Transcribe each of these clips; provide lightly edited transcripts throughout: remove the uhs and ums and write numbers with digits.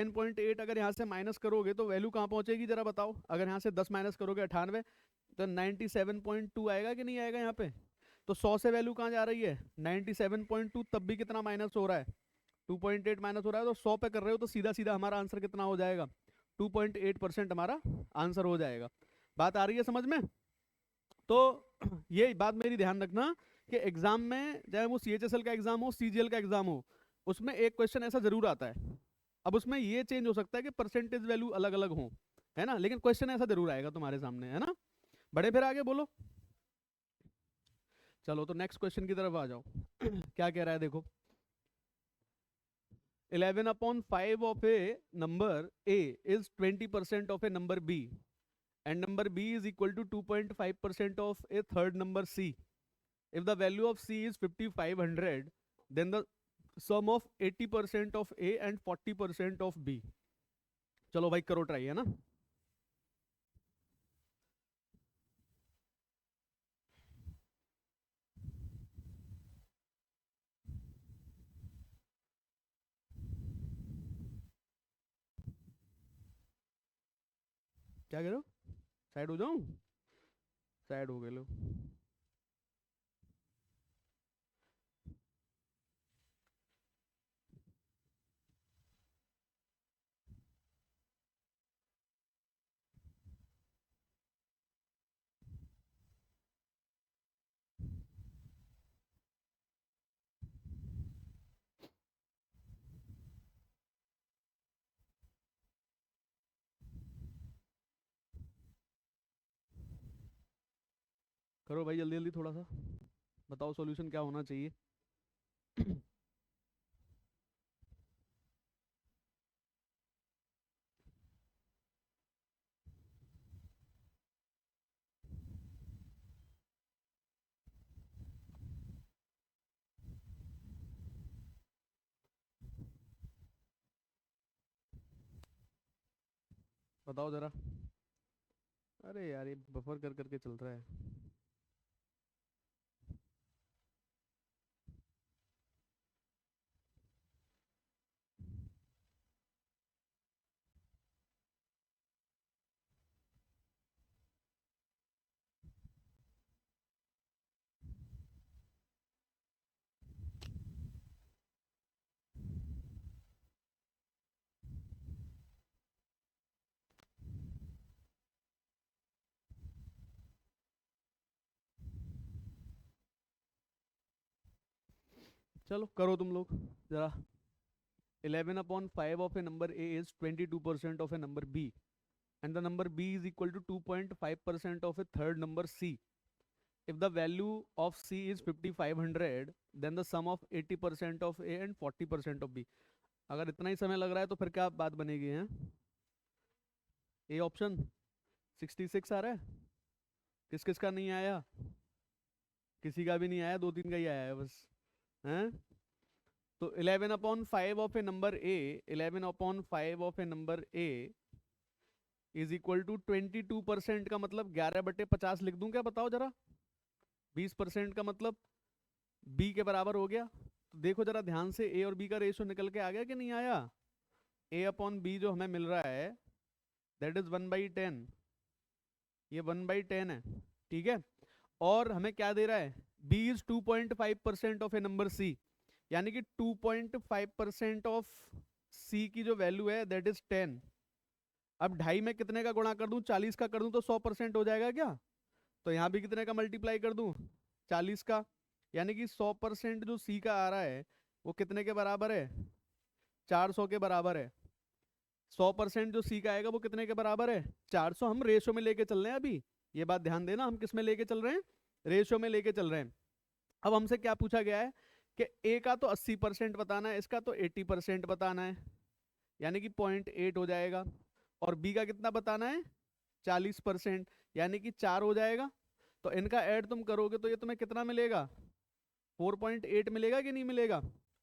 10.8 अगर यहाँ से माइनस करोगे तो वैल्यू कहाँ पहुंचेगी जरा बताओ। अगर यहाँ से 10 माइनस करोगे 98, तो 97.2 आएगा कि नहीं आएगा यहाँ पे। तो 100 से वैल्यू कहाँ जा रही है 97.2, तब भी कितना माइनस हो रहा है 2.8 माइनस हो रहा है। तो 100 पे कर रहे हो तो सीधा सीधा हमारा आंसर कितना हो जाएगा 2.8% हमारा आंसर हो जाएगा। बात आ रही है समझ में। तो ये बात मेरी ध्यान रखना कि एग्जाम में चाहे वो CHSL का एग्जाम हो CGL का एग्जाम हो, उसमें एक क्वेश्चन ऐसा जरूर आता है। अब उसमें ये चेंज हो सकता है कि परसेंटेज वैल्यू अलग अलग हो, है ना, लेकिन क्वेश्चन ऐसा जरूर आएगा तुम्हारे सामने, है ना। बड़े फिर आगे बोलो। चलो तो नेक्स्ट क्वेश्चन की तरफ आ जाओ। क्या कह रहा है देखो, 11/5 of a number A is 20% of a number B and number B is equal to 2.5% of a third number C. If the value of C is 5500, then the sum of 80% of A and 40% of B. चलो भाई करो try, है ना। क्या करो, side हो जाऊं, side हो गए लो। करो भाई जल्दी जल्दी थोड़ा सा, बताओ सॉल्यूशन क्या होना चाहिए। बताओ जरा। अरे यार ये बफर कर करके चल रहा है। चलो करो तुम लोग जरा। 11/5 of a number A is 22% of a number B and the number B is equal to 2.5% of a third number C. If the value of C is 5500, then the sum of 80% of A and 40% of B. अगर इतना ही समय लग रहा है तो फिर क्या बात बनेगी, है। ए ऑप्शन 66 आ रहा है, किस किस का नहीं आया, किसी का भी नहीं आया, दो तीन का ही आया है बस, हैं। तो 11/5 of a number A, 11/5 of a number A is equal to 22% का मतलब 11/50 लिख दूं क्या, बताओ जरा। 20% का मतलब बी के बराबर हो गया। तो देखो जरा ध्यान से, ए और बी का रेशियो निकल के आ गया कि नहीं आया। ए अपॉन बी जो हमें मिल रहा है दैट इज 1/10, ये 1/10 है, ठीक है। और हमें क्या दे रहा है, B is 2.5% of a number C, यानी कि 2.5% ऑफ सी की जो वैल्यू है दैट इज 10। अब 2.5 में कितने का गुणा कर दूं, 40 का कर दूं तो 100% हो जाएगा क्या। तो यहाँ भी कितने का मल्टीप्लाई कर दूं, 40 का, यानी कि 100% जो सी का आ रहा है वो कितने के बराबर है, 400 के बराबर है। 100% जो सी का आएगा वो कितने के बराबर है, 400। हम रेशो में लेके चल रहे हैं अभी, ये बात ध्यान देना, हम किस में लेके चल रहे हैं, रेशो में लेके चल रहे हैं। अब हमसे क्या पूछा गया है कि ए का तो 80% बताना है, इसका तो 80% बताना है, यानी कि 0.8 हो जाएगा। और बी का कितना बताना है 40%, यानी कि 4 हो जाएगा। तो इनका ऐड तुम करोगे तो ये तुम्हें कितना मिलेगा, 4.8 मिलेगा कि नहीं मिलेगा,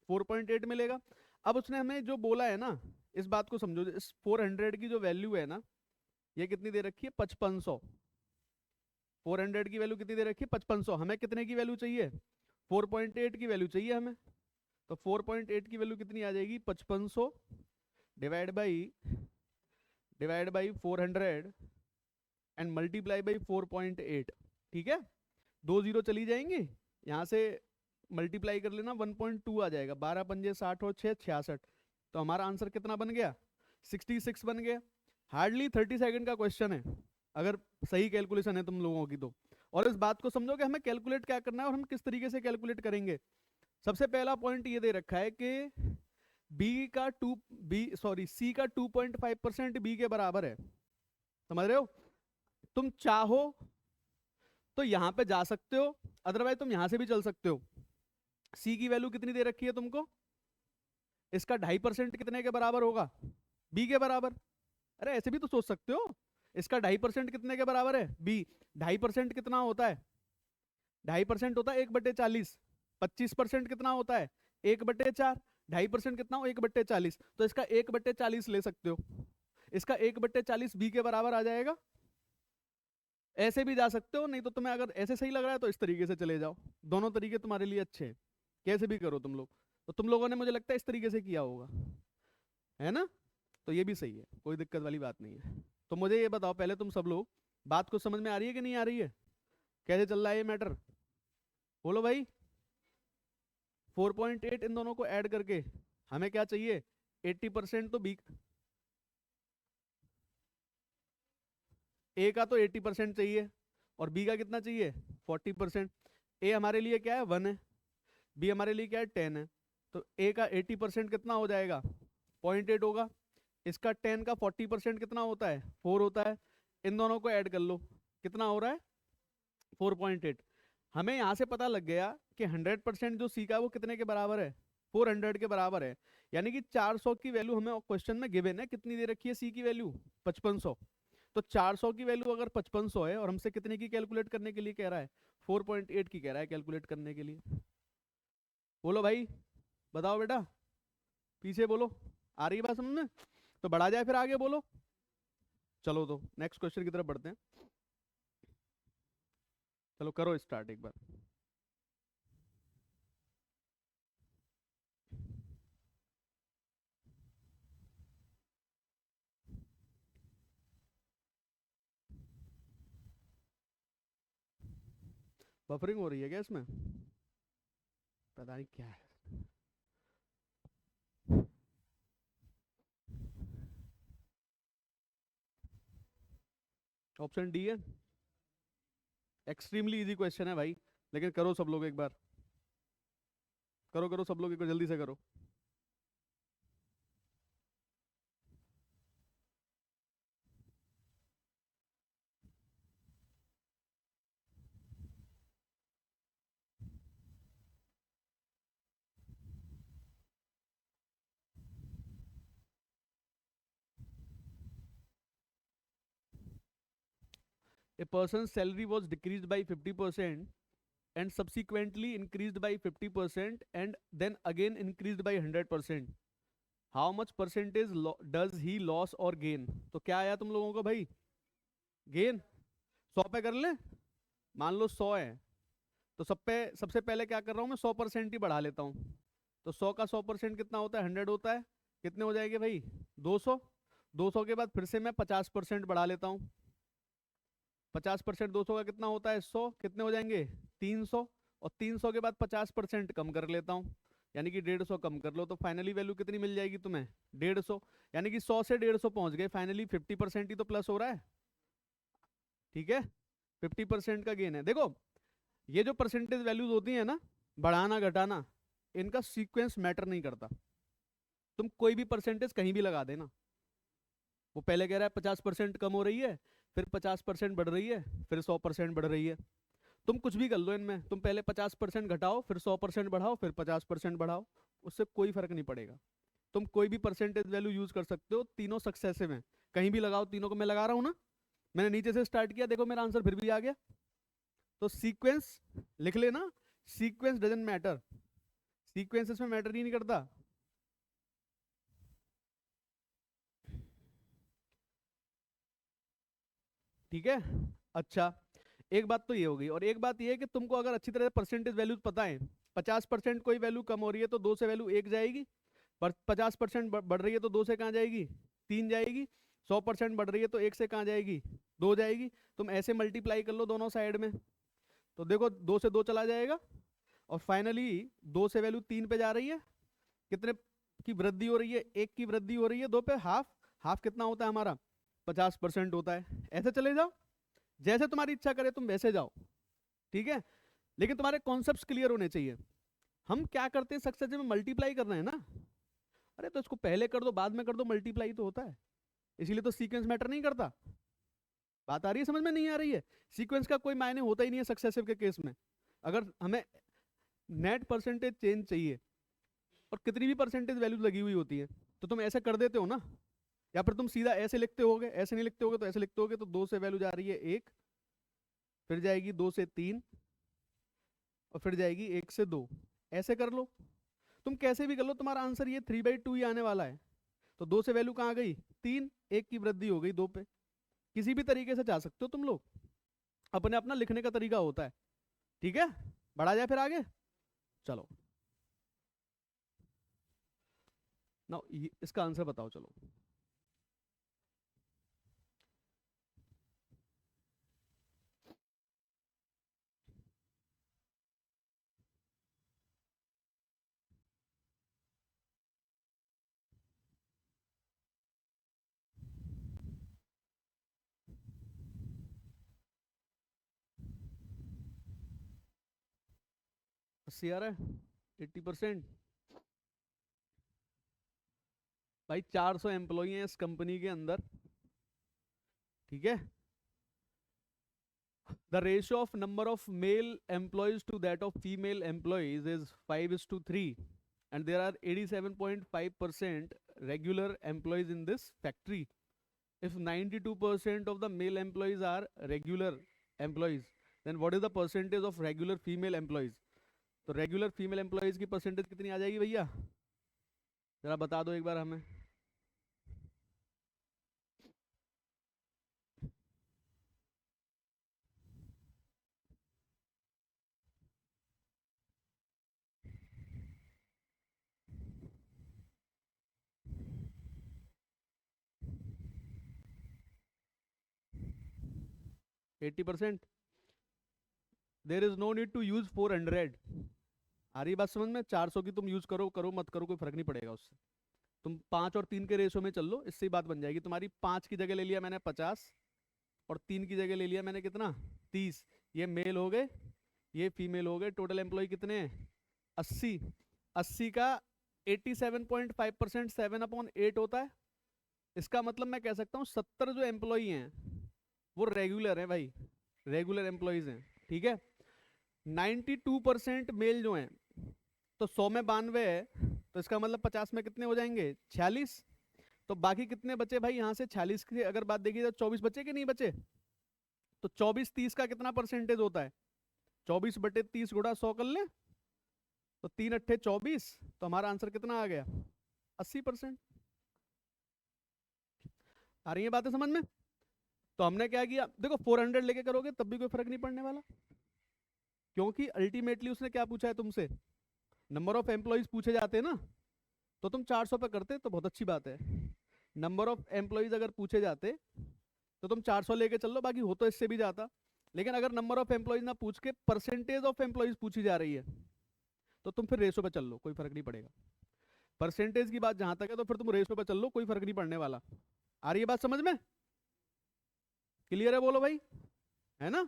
4.8 मिलेगा। अब उसने हमें जो बोला है ना, इस बात को समझो, इस 400 की जो वैल्यू है ना, ये कितनी दे रखी है 5500। 400 की वैल्यू कितनी दे रखी है 5500, हमें कितने की वैल्यू चाहिए 4.8 की वैल्यू चाहिए हमें। तो 4.8 की वैल्यू कितनी आ जाएगी 5500 divide by 400 and multiply by 4.8। ठीक है, 2 जीरो चली जाएंगी, यहाँ से मल्टीप्लाई कर लेना, 1.2 आ जाएगा, 12 पंजे 60 और 6 66। तो हमारा आंसर कितना बन गया? 66 बन गया। हार्डली 30 सेकंड का क्वेश्चन है, अगर सही कैलकुलेशन है तुम लोगों की तो। और इस बात को समझो कि हमें कैलकुलेट क्या करना है और हम किस तरीके से कैलकुलेट करेंगे। सबसे पहला पॉइंट ये दे रखा है कि सी का 2.5% बी के बराबर है। समझ रहे हो? तुम चाहो तो यहां पे जा सकते हो, अदरवाइज तुम यहां से भी चल सकते हो। सी की वैल्यू कितनी दे रखी है तुमको? इसका 2.5% कितने के बराबर होगा? बी के बराबर। अरे ऐसे भी तो सोच सकते हो, इसका 2.5% कितने के बराबर है? बी। 2.5% कितना होता है? 2.5% होता है 1/40। 25% कितना होता है? 1/4। 2.5% कितना हो? 1/40। तो इसका 1/40 ले सकते हो, इसका 1/40 बी के बराबर आ जाएगा। ऐसे भी जा सकते हो, नहीं तो तुम्हें अगर ऐसे सही लग रहा है तो इस तरीके से चले जाओ, दोनों तरीके तुम्हारे लिए अच्छे हैं, कैसे भी करो तुम लोग। तो तुम लोगों ने मुझे लगता है इस तरीके से किया होगा, है ना? तो ये भी सही है, कोई दिक्कत वाली बात नहीं है। तो मुझे ये बताओ पहले तुम सब लोग, बात को समझ में आ रही है कि नहीं आ रही है? कैसे चल रहा है ये मैटर, बोलो भाई। 4.8 इन दोनों को ऐड करके हमें क्या चाहिए? 80%। तो बी ए का तो 80% चाहिए और बी का कितना चाहिए? 40%। ए हमारे लिए क्या है? 1 है। बी हमारे लिए क्या है? 10 है। तो ए का 80% कितना हो जाएगा? 0.8 होगा। इसका 10 का 40% कितना होता है? 4 होता है। इन दोनों को ऐड कर लो, कितना हो रहा है? 4.8। हमें यहां से पता लग गया कि 100% जो सी का वो कितने के बराबर है? 400 के बराबर है। यानी कि 400 की वैल्यू हमें क्वेश्चन में गिवन है, कितनी दे रखी है सी की वैल्यू? 5500। तो 400 की वैल्यू अगर 5500 है और हमसे कितने की कैलकुलेट करने के लिए कह रहा है? 4.8 की कह रहा है कैलकुलेट करने के लिए। बोलो भाई, बताओ बेटा, पीछे बोलो, आ रही है बात समझ में? तो बढ़ा जाए फिर आगे, बोलो। चलो तो नेक्स्ट क्वेश्चन की तरफ बढ़ते हैं। चलो करो स्टार्ट एक बार। बफरिंग हो रही है क्या इसमें? पता नहीं क्या है। ऑप्शन डी है। एक्सट्रीमली इजी क्वेश्चन है भाई, लेकिन करो सब लोग एक बार, करो करो सब लोग एक बार, जल्दी से करो। A person's salary was decreased by 50% and subsequently increased by 50% and then again increased by 100%. How much percentage does he loss or gain? तो क्या आया तुम लोगों को भाई? गेन। 100 पे कर ले, मान लो 100 है, तो सबसे पहले क्या कर रहा हूँ मैं? 100% ही बढ़ा लेता हूँ। तो 100 का 100% कितना होता है? 100 होता है। कितने हो जाएंगे भाई? 200। 200 के बाद फिर से मैं 50% बढ़ा लेता हूँ। 50% 200 का कितना होता है? 100। कितने हो जाएंगे? 300। और 300 के बाद 50% कम कर लेता हूँ, यानी कि 150 कम कर लो, तो फाइनली वैल्यू कितनी मिल जाएगी तुम्हें? 150। यानी कि 100 से 150 पहुंच गए, फाइनली 50% ही तो प्लस हो रहा है। ठीक है, 50% का गेन है। देखो, ये जो परसेंटेज वैल्यूज होती है ना, बढ़ाना घटाना, इनका सीक्वेंस मैटर नहीं करता। तुम कोई भी परसेंटेज कहीं भी लगा देना, वो पहले कह रहा है 50% कम हो रही है, फिर 50% बढ़ रही है, फिर 100% बढ़ रही है। तुम कुछ भी कर लो इनमें, तुम पहले 50% घटाओ, फिर 100% बढ़ाओ, फिर 50% बढ़ाओ, उससे कोई फर्क नहीं पड़ेगा। तुम कोई भी परसेंटेज वैल्यू यूज कर सकते हो, तीनों सक्सेसिव हैं, कहीं भी लगाओ। तीनों को मैं लगा रहा हूं ना, मैंने नीचे से स्टार्ट किया, देखो मेरा आंसर फिर भी आ गया। तो सीक्वेंस लिख लेना, सीक्वेंस डजंट मैटर, सीक्वेंस इसमें मैटर ही नहीं करता। ठीक है, अच्छा, एक बात तो ये हो गई। और एक बात ये है कि तुमको अगर अच्छी तरह से परसेंटेज वैल्यूज पता है, 50% कोई वैल्यू कम हो रही है तो 2 से वैल्यू 1 जाएगी, पर 50% बढ़ रही है तो 2 से कहाँ जाएगी, 3 जाएगी। 100% बढ़ रही है तो 1 से कहाँ जाएगी, 2 जाएगी। तुम ऐसे मल्टीप्लाई कर लो दोनों साइड में, तो देखो 2 से 2 चला जाएगा, और फाइनली 2 से वैल्यू 3 पे जा रही है। कितने की वृद्धि हो रही है, 1 की वृद्धि हो रही है। 2 पे हाफ, हाफ कितना होता है हमारा, 50% होता है। ऐसे चले जाओ, जैसे तुम्हारी इच्छा करे तुम वैसे जाओ, ठीक है। लेकिन तुम्हारे कॉन्सेप्ट्स क्लियर होने चाहिए। हम क्या करते हैं, सक्सेसिव में मल्टीप्लाई कर रहे हैं ना, अरे तो इसको पहले कर दो बाद में कर दो, मल्टीप्लाई तो होता है। इसीलिए तो सीक्वेंस मैटर नहीं करता। बात आ रही है समझ में, नहीं आ रही है? सीक्वेंस का कोई मायने होता ही नहीं है सक्सेसिव के केस में। अगर हमें नेट परसेंटेज चेंज चाहिए और कितनी भी परसेंटेज वैल्यू लगी हुई होती है, तो तुम ऐसे कर देते हो ना, या फिर तुम सीधा ऐसे लिखते होगे, ऐसे नहीं लिखते होगे तो ऐसे लिखते होगे। तो 2 से वैल्यू जा रही है 1, फिर जाएगी 2 से 3, और फिर जाएगी 1 से 2। ऐसे कर लो, तुम कैसे भी कर लो, तुम्हारा आंसर ये 3/2 ही आने वाला है। तो 2 से वैल्यू कहाँ गई, 3, 1 की वृद्धि हो गई 2 पे। किसी भी तरीके से जा सकते हो तुम लोग, अपने अपना लिखने का तरीका होता है, ठीक है। बढ़ा जाए फिर आगे, चलो ना, इसका आंसर बताओ चलो। अस्सी आ रहा है, 80%। भाई 400 एम्प्लॉई हैं इस कंपनी के अंदर, ठीक है। The ratio of number of male employees to that of female employees is 5:3, and there are 87.5% regular employees in this factory. If 92% of the male employees are regular employees, then what is the percentage of regular female employees? तो regular female employees की percentage कितनी आ जाएगी भैया, जरा बता दो एक बार हमें। 80%। There is no need to use 400। आ रही बात समझ में, 400 की तुम यूज करो करो मत करो, कोई फर्क नहीं पड़ेगा उससे। तुम 5 और 3 के रेशो में चल लो, इससे ही बात बन जाएगी तुम्हारी। 5 की जगह ले लिया मैंने 50, और 3 की जगह ले लिया मैंने कितना, 30। ये मेल हो गए, ये फीमेल हो गए। टोटल एम्प्लॉय कितने हैं, 80। 80 का 87.5% 7/8 होता है। इसका मतलब मैं कह सकता हूँ 70 जो एम्प्लॉय हैं वो रेगुलर हैं भाई, रेगुलर एम्प्लॉयज हैं, ठीक है। 92% मेल जो हैं, तो 100 में 92 है, तो इसका मतलब 50 में कितने हो जाएंगे, 46। तो बाकी कितने बचे भाई, यहाँ से 46 की अगर बात देखी तो 24 बचे कि नहीं बचे। तो 24 30 का कितना परसेंटेज होता है, 24/30 गुणा 100 कर ले, तो 3 × 8 = 24। तो हमारा आंसर कितना आ गया, 80%। आ रही है बातें समझ में। तो हमने क्या किया, देखो 400 लेके करोगे तब भी कोई फर्क नहीं पड़ने वाला, क्योंकि अल्टीमेटली उसने क्या पूछा है तुमसे, नंबर ऑफ एम्प्लॉयज पूछे जाते हैं ना। तो तुम 400 पे करते तो बहुत अच्छी बात है। नंबर ऑफ एम्प्लॉयज अगर पूछे जाते तो तुम 400 लेके चल लो, बाकी हो तो इससे भी जाता। लेकिन अगर नंबर ऑफ एम्प्लॉयज ना पूछ के परसेंटेज ऑफ एम्प्लॉयज पूछी जा रही है, तो तुम फिर रेशो पे चल लो, कोई फर्क नहीं पड़ेगा। परसेंटेज की बात जहां तक है तो फिर तुम रेशो पे चल लो, कोई फर्क नहीं पड़ने वाला। आ रही है बात समझ में, क्लियर है बोलो भाई, है ना।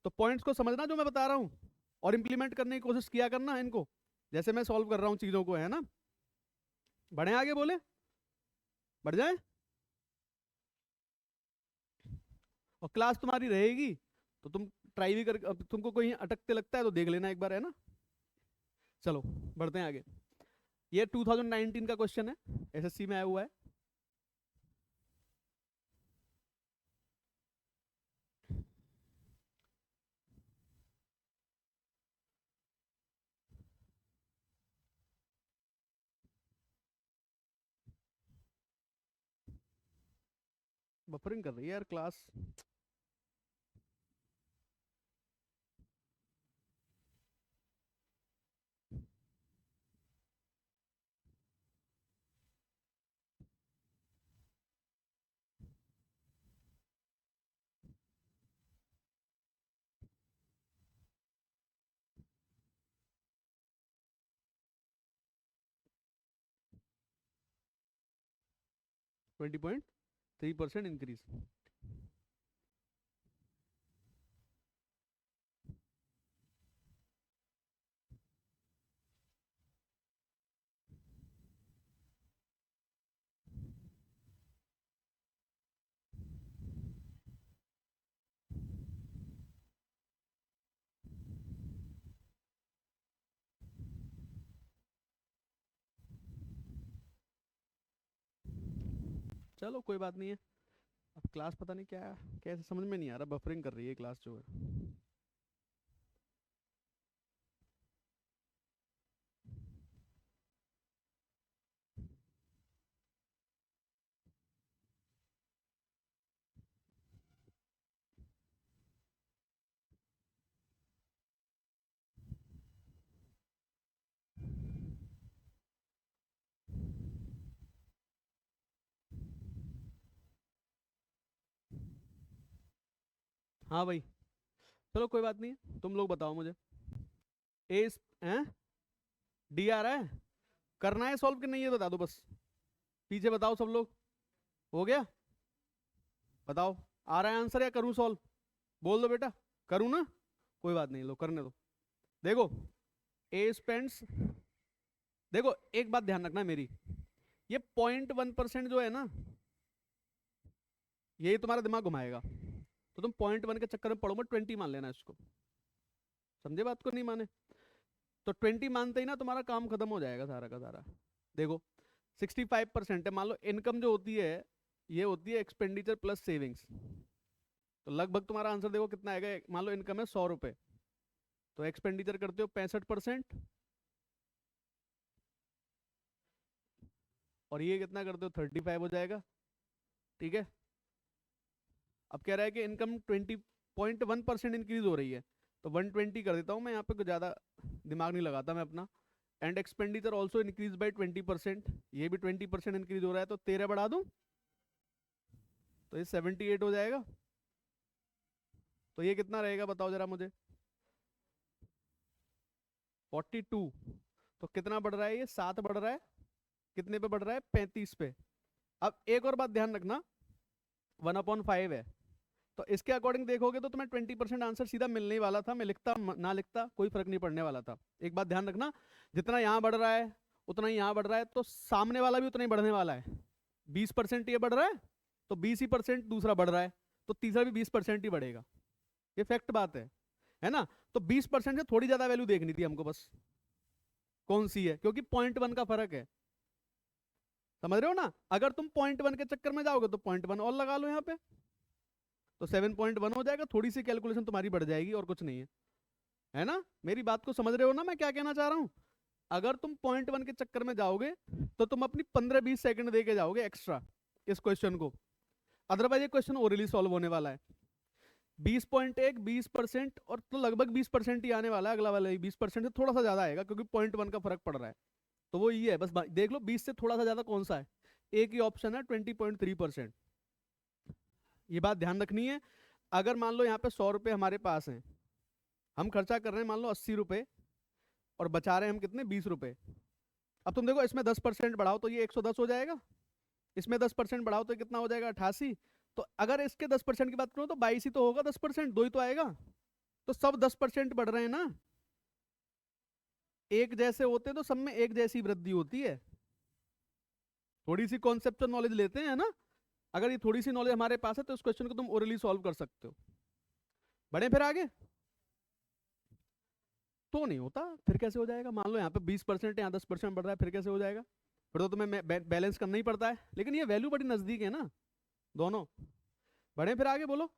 तो पॉइंट्स को समझना जो मैं बता रहा हूं, और इंप्लीमेंट करने की कोशिश किया करना है इनको, जैसे मैं सॉल्व कर रहा हूं चीजों को, है ना। बढ़े आगे, बोले बढ़ जाए। और क्लास तुम्हारी रहेगी तो तुम ट्राई भी कर, अब तुमको कोई अटकते लगता है तो देख लेना एक बार, है ना। चलो बढ़ते हैं आगे। ये 2019 का क्वेश्चन है, एसएससी में आया हुआ है। बफरिंग कर रही है यार क्लास। 20.3% इंक्रीज। चलो कोई बात नहीं है। अब क्लास पता नहीं क्या कैसे समझ में नहीं आ रहा, बफरिंग कर रही है क्लास जो है। हाँ भाई, चलो कोई बात नहीं है, तुम लोग बताओ मुझे। ए हैं, डी आ रहा है, करना है सॉल्व कि नहीं ये बता दो बस। पीछे बताओ सब लोग, हो गया? बताओ, आ रहा है आंसर या करूं सॉल्व? बोल दो बेटा, करूं ना? कोई बात नहीं, लो करने दो। देखो, ए स्पेंड्स, देखो एक बात ध्यान रखना मेरी, ये 0.1% जो है ना, यही तुम्हारा दिमाग घुमाएगा। तो तुम 0.1 के चक्कर में पढ़ो मत, 20 मान लेना इसको। समझे बात को? नहीं माने तो 20 मानते ही ना तुम्हारा काम खत्म हो जाएगा सारा का सारा। देखो 65% है, मान लो इनकम जो होती है ये होती है एक्सपेंडिचर प्लस सेविंग्स। तो लगभग तुम्हारा आंसर देखो कितना आएगा। मान लो इनकम है 100 रुपए, तो एक्सपेंडिचर करते हो 65%, और ये कितना करते हो 35 हो जाएगा। ठीक है, अब कह रहा है कि इनकम 20.1% इंक्रीज हो रही है, तो 120 कर देता हूँ मैं यहाँ पे, कुछ ज़्यादा दिमाग नहीं लगाता मैं अपना। And expenditure also increase by 20%, ये भी 20% इंक्रीज हो रहा है, तो 13 बढ़ा दूँ तो ये 78 हो जाएगा। तो ये कितना रहेगा बताओ जरा मुझे? 42। तो कितना बढ़ रहा है ये? 7 बढ़ रहा है। कितने पे बढ़ रहा है? 35 पे। अब एक और बात ध्यान रखना, 1/5 है, तो इसके अकॉर्डिंग देखोगे तो तुम्हें 20% आंसर सीधा मिलने ही वाला था। मैं लिखता ना लिखता कोई फर्क नहीं पड़ने वाला था। एक बात ध्यान रखना, जितना यहाँ बढ़ रहा है उतना ही यहाँ बढ़ रहा है, तो सामने वाला भी उतना ही बढ़ने वाला है। 20% ये बढ़ रहा है, तो 20% दूसरा बढ़ रहा है, तो तीसरा भी 20% ही बढ़ेगा। ये फैक्ट बात है ना? तो 20% से थोड़ी ज्यादा वैल्यू देखनी थी हमको बस, कौन सी है, क्योंकि 0.1 का फर्क है। समझ रहे हो ना? अगर तुम 0.1 के चक्कर में जाओगे तो 0.1 और लगा लो यहाँ पे, तो 7.1 हो जाएगा। थोड़ी सी कैलकुलेशन तुम्हारी बढ़ जाएगी और कुछ नहीं है ना? मेरी बात को समझ रहे हो ना मैं क्या कहना चाह रहा हूं? अगर तुम 0.1 के चक्कर में जाओगे तो तुम अपनी 15-20 सेकंड दे के जाओगे एक्स्ट्रा इस क्वेश्चन को, अदरवाइज ये क्वेश्चन ओरली सॉल्व होने वाला है। 20.1 20%, और तो लगभग 20% ही आने वाला है अगला वाला ही। 20% से थोड़ा सा ज्यादा आएगा क्योंकि 0.1 का फर्क पड़ रहा है। तो वो ये है, बस देख लो 20 से थोड़ा सा ज्यादा कौन सा है। एक ही ऑप्शन है 20.3%। ये बात ध्यान रखनी है। अगर मान लो यहाँ पे 100 रुपए हमारे पास हैं, हम खर्चा कर रहे हैं मान लो 80 रुपए, और बचा रहे हैं हम कितने? 20 रुपए। अब तुम देखो इसमें 10% बढ़ाओ तो ये 110 हो जाएगा, इसमें 10% बढ़ाओ तो कितना हो जाएगा? 88। तो अगर इसके 10% की बात करूं तो 22 ही तो होगा, 10% दो ही तो आएगा। तो सब 10% बढ़ रहे हैं ना, एक जैसे होते तो सब में एक जैसी वृद्धि होती है। थोड़ी सी कॉन्सेप्चुअल नॉलेज लेते हैं ना, अगर ये थोड़ी सी नॉलेज हमारे पास है तो इस क्वेश्चन को तुम ओरली सॉल्व कर सकते हो। बढ़े फिर आगे? तो नहीं होता, फिर कैसे हो जाएगा? मान लो यहाँ पे 20% यहाँ 10% बढ़ रहा है, फिर कैसे हो जाएगा? फिर तो तुम्हें बैलेंस करना ही पड़ता है, लेकिन ये वैल्यू बड़ी नजदीक है ना दोनों। बढ़े फिर आगे, बोलो।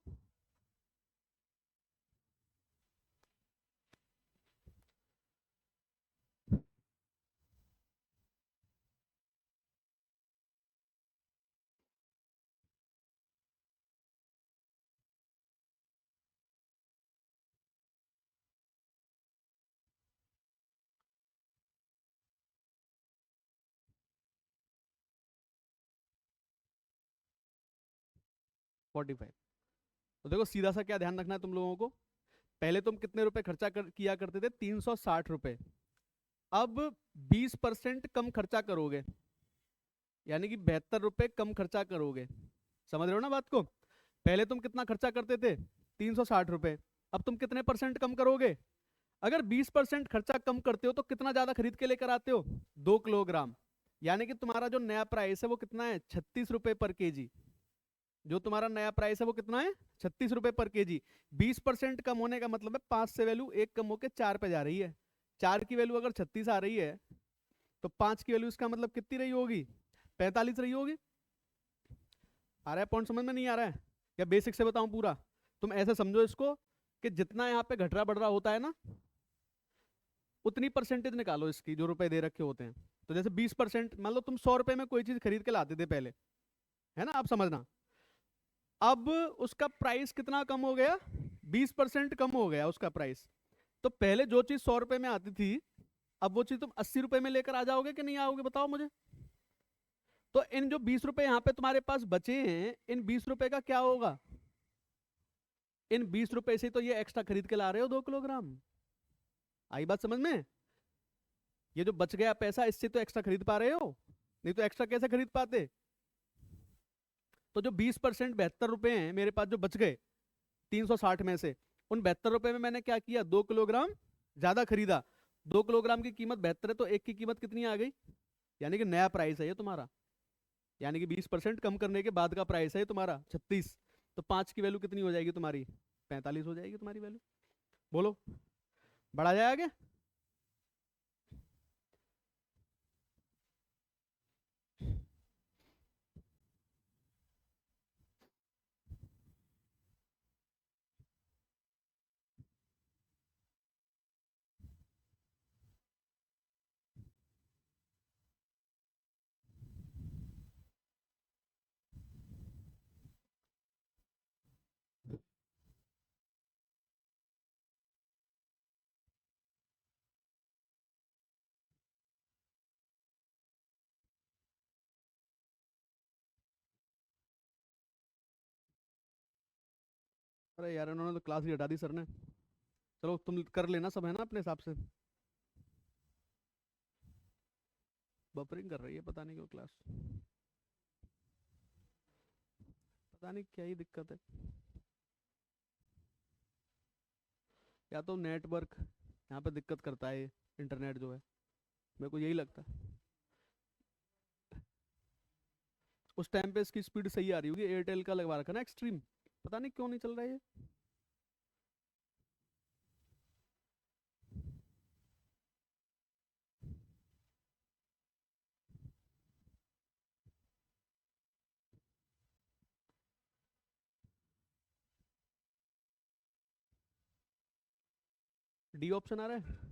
Forty five. तो देखो सीधा सा क्या ध्यान रखना है तुम लोगों को, पहले तुम कितने रुपए खर्चा किया करते थे? 360 रुपए। अब 20% कम खर्चा करोगे, यानी कि 72 रुपए कम खर्चा करोगे। समझ रहे हो ना बात को? पहले तुम कितना खर्चा करते थे? 360 रुपए। अब तुम कितने परसेंट कम करोगे? अगर 20% खर्चा कम करते हो तो कितना ज्यादा खरीद के लेकर आते हो? 2 किलोग्राम। यानी कि तुम्हारा जो नया प्राइस है वो कितना है? 36 रुपए पर केजी। जो तुम्हारा नया प्राइस है वो कितना है? 36 रुपए पर केजी। 20% कम होने का मतलब है 5 से वैल्यू 1 कम होकर 4 पे जा रही है। 4 की वैल्यू अगर 36 आ रही है तो 5 की वैल्यू इसका मतलब कितनी रही होगी? 45 रही होगी। आ रहा है पॉइंट समझ में? नहीं आ रहा है? या बेसिक से बताऊं पूरा? तुम ऐसे समझो इसको कि जितना यहाँ पे घट रहा बढ़ रहा होता है ना, उतनी परसेंटेज निकालो इसकी जो रुपए दे रखे होते हैं। तो जैसे 20%, मान लो तुम 100 रुपए में कोई चीज खरीद के लाते थे पहले, है ना? आप समझना, अब उसका प्राइस कितना कम हो गया? 20% कम हो गया उसका प्राइस। तो पहले जो चीज 100 रुपए में आती थी, अब वो चीज तुम 80 रुपए में लेकर आ जाओगे कि नहीं आओगे? बताओ मुझे। तो इन जो 20 रुपए यहाँ पे तुम्हारे पास बचे हैं, इन 20 रुपए का क्या होगा? इन 20 रुपए से तो ये एक्स्ट्रा खरीद के ला रहे हो 2 किलोग्राम। आई बात समझ में? ये जो बच गया पैसा, इससे तो एक्स्ट्रा खरीद पा रहे हो, नहीं तो एक्स्ट्रा कैसे खरीद पाते? तो जो 20% 72 रुपए हैं मेरे पास जो बच गए 360 में से, उन 72 रुपए में मैंने क्या किया? 2 किलोग्राम ज्यादा खरीदा। 2 किलोग्राम की कीमत 72 है, तो एक की कीमत कितनी आ गई? यानी कि नया प्राइस है ये तुम्हारा। यानी कि 20% कम करने के बाद का प्राइस है ये तुम्हारा 36। तो 5 की वैल्यू कितनी हो जाएगी तुम्हारी? 45 हो जाएगी तुम्हारी वैल्यू। बोलो, बढ़ा जाए आगे? अरे यार, उन्होंने तो क्लास ही हटा दी सर ने। चलो तुम कर लेना सब, है ना, अपने हिसाब से। बफरिंग कर रही है पता नहीं क्यों क्लास। पता नहीं क्या ही दिक्कत है। या तो नेटवर्क यहाँ पे दिक्कत करता है ये, इंटरनेट जो है, मेरे को यही लगता है। उस टाइम पे इसकी स्पीड सही आ रही होगी, एयरटेल का लगवा रखा ना एक्सट्रीम, पता नहीं क्यों नहीं चल रहा है ये। डी ऑप्शन आ रहा है।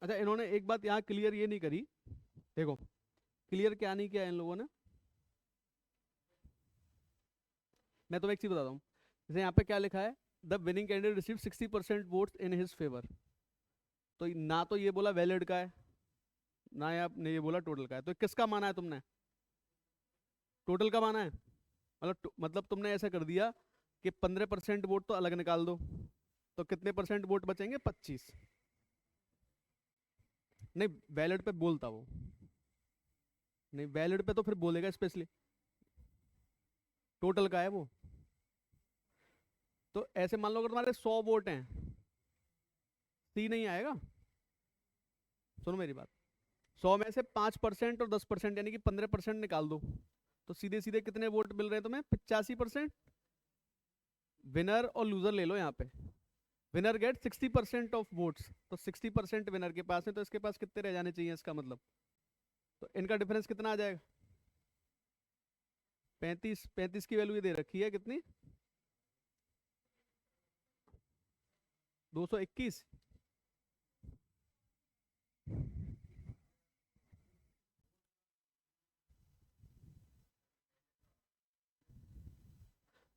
अच्छा, इन्होंने एक बात यहाँ क्लियर ये नहीं करी। देखो, क्लियर क्या नहीं किया इन लोगों ने। मैं तुम्हें एक चीज बताता हूँ। जैसे यहाँ पे क्या लिखा है, the winning candidate receive 60% votes in his favour. तो ना तो ये बोला वैलिड का है, ना ये आपने ये बोला टोटल का है। तो किसका माना है तुमने? टोटल का माना है? मतलब तुमने ऐसा कर दिया कि 15% वोट तो अलग निकाल दो, तो कितने परसेंट वोट बचेंगे? 25। नहीं, वैलिड पे बोलता वो। नहीं, वैलिड पे तो फिर बोलेगा स्पेशली। टोटल का है वो। तो ऐसे मान लो अगर तुम्हारे 100 वोट हैं, सी नहीं आएगा। सुनो मेरी बात, 100 में से 5% और 10% यानी कि 15% निकाल दो, तो सीधे सीधे कितने वोट मिल रहे हैं तुम्हें? 85%। विनर और लूजर ले लो यहाँ पे। विनर गेट 60% ऑफ वोट्स, तो 60% विनर के पास है, तो इसके पास कितने रह जाने चाहिए इसका मतलब? तो इनका डिफरेंस कितना आ जाएगा? 35। 35 की वैल्यू ये दे रखी है कितनी? 221।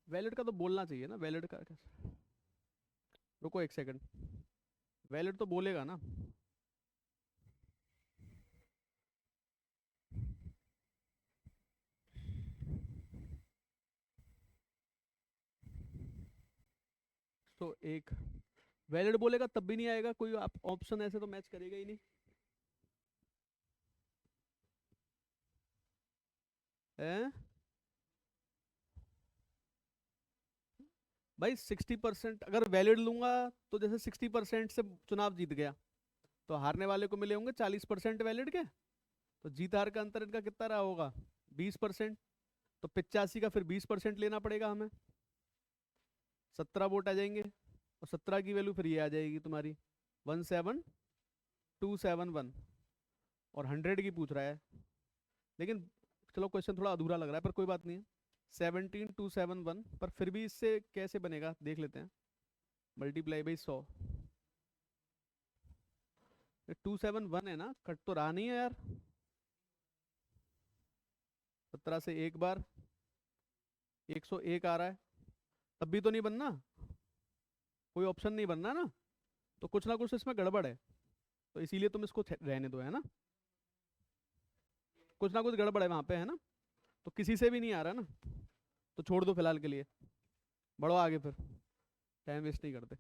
वैलिड का तो बोलना चाहिए ना, वैलिड का कैसे? रुको एक सेकंड, वैलिड तो बोलेगा ना। तो एक वैलिड बोलेगा तब भी नहीं आएगा, कोई ऑप्शन ऐसे तो मैच करेगा ही नहीं है भाई। 60% अगर वैलिड लूंगा तो जैसे 60% से चुनाव जीत गया, तो हारने वाले को मिले होंगे 40% वैलिड के, तो जीत हार का अंतर इनका कितना रहा होगा? 20%। तो 85 का फिर 20% लेना पड़ेगा हमें, 17 वोट आ जाएंगे, और 17 की वैल्यू फिर ये आ जाएगी तुम्हारी 17271, और 100 की पूछ रहा है। लेकिन चलो क्वेश्चन थोड़ा अधूरा लग रहा है, पर कोई बात नहीं है। 17271, पर फिर भी इससे कैसे बनेगा देख लेते हैं। मल्टीप्लाई बाई 100, 271 है ना, कट तो रहा नहीं है यार। 17 से एक बार 101 आ रहा है, तब भी तो नहीं बनना, कोई ऑप्शन नहीं बनना ना, तो कुछ ना कुछ इसमें गड़बड़ है, तो इसीलिए तुम इसको रहने दो, है ना। कुछ ना कुछ गड़बड़ है वहां पे, है ना, तो किसी से भी नहीं आ रहा ना, तो छोड़ दो फिलहाल के लिए, बढ़ो आगे फिर, टाइम वेस्ट नहीं करते।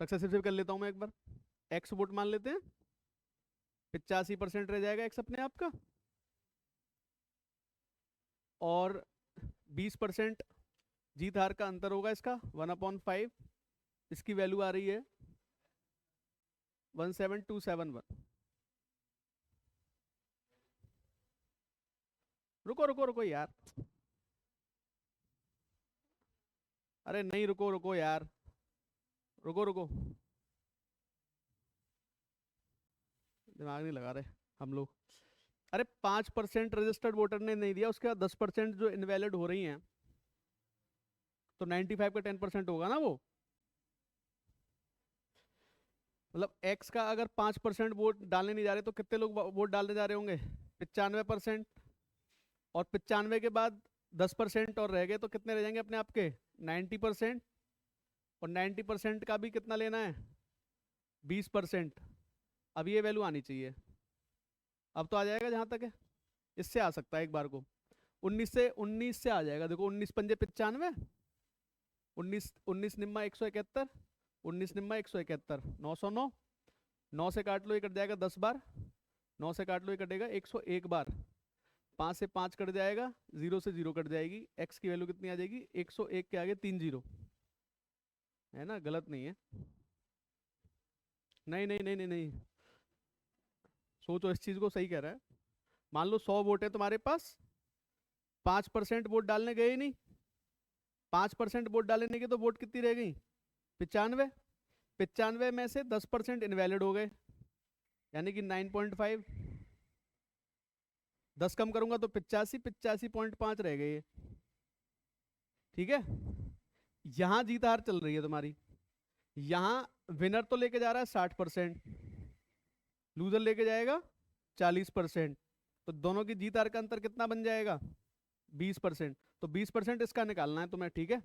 सक्सेसिव से कर लेता हूँ मैं एक बार। एक्स वोट मान लेते हैं, 85% रह जाएगा एक्स अपने आप का, और 20% जीत हार का अंतर होगा इसका 1/5, इसकी वैल्यू आ रही है 17271। रुको रुको रुको यार, अरे नहीं, रुको रुको यार, रुको रुको, दिमाग नहीं लगा रहे हम लोग। अरे 5% रजिस्टर्ड वोटर ने नहीं दिया, उसके बाद 10% जो इनवैलिड हो रही हैं, तो 95 का 10% होगा ना वो। मतलब एक्स का अगर 5% वोट डालने नहीं जा रहे, तो कितने लोग वोट डालने जा रहे होंगे? 95%। और 95 के बाद 10% और रह गए, तो कितने रह जाएंगे अपने आप के? 90%। और 90% का भी कितना लेना है? 20%। अब ये वैल्यू आनी चाहिए, अब तो आ जाएगा जहां तक है, इससे आ सकता है एक बार को। 19 से आ जाएगा, देखो 19 पंजे 95, 19 निम्मा 171, 19 निम्मा 171, 909, 9 से काट लो ये कट जाएगा 10 बार, 9 से काट लो ये कटेगा 101 बार, 5 से 5 कट जाएगा, 0 से 0 कट जाएगी, एक्स की वैल्यू कितनी आ जाएगी? 101 के आगे 3 जीरो, है ना, गलत नहीं है। नहीं नहीं नहीं नहीं नहीं, सोचो इस चीज को, सही कह रहा है। मान लो 100 वोट है तुम्हारे पास, 5% वोट डालने गए ही नहीं, 5% वोट डालने के तो वोट कितनी रह गई? 95। 95 में से 10% इनवैलिड हो गए, यानी कि 9.5, 10 कम करूंगा तो 85, 85.5 रह गए ये। ठीक है, यहां जीत हार चल रही है तुम्हारी, यहां विनर तो लेके जा रहा है 60%, लूजर लेके जाएगा 40%, तो दोनों की जीत हार का अंतर कितना बन जाएगा? 20%। तो 20% इसका निकालना है तुम्हें, ठीक है।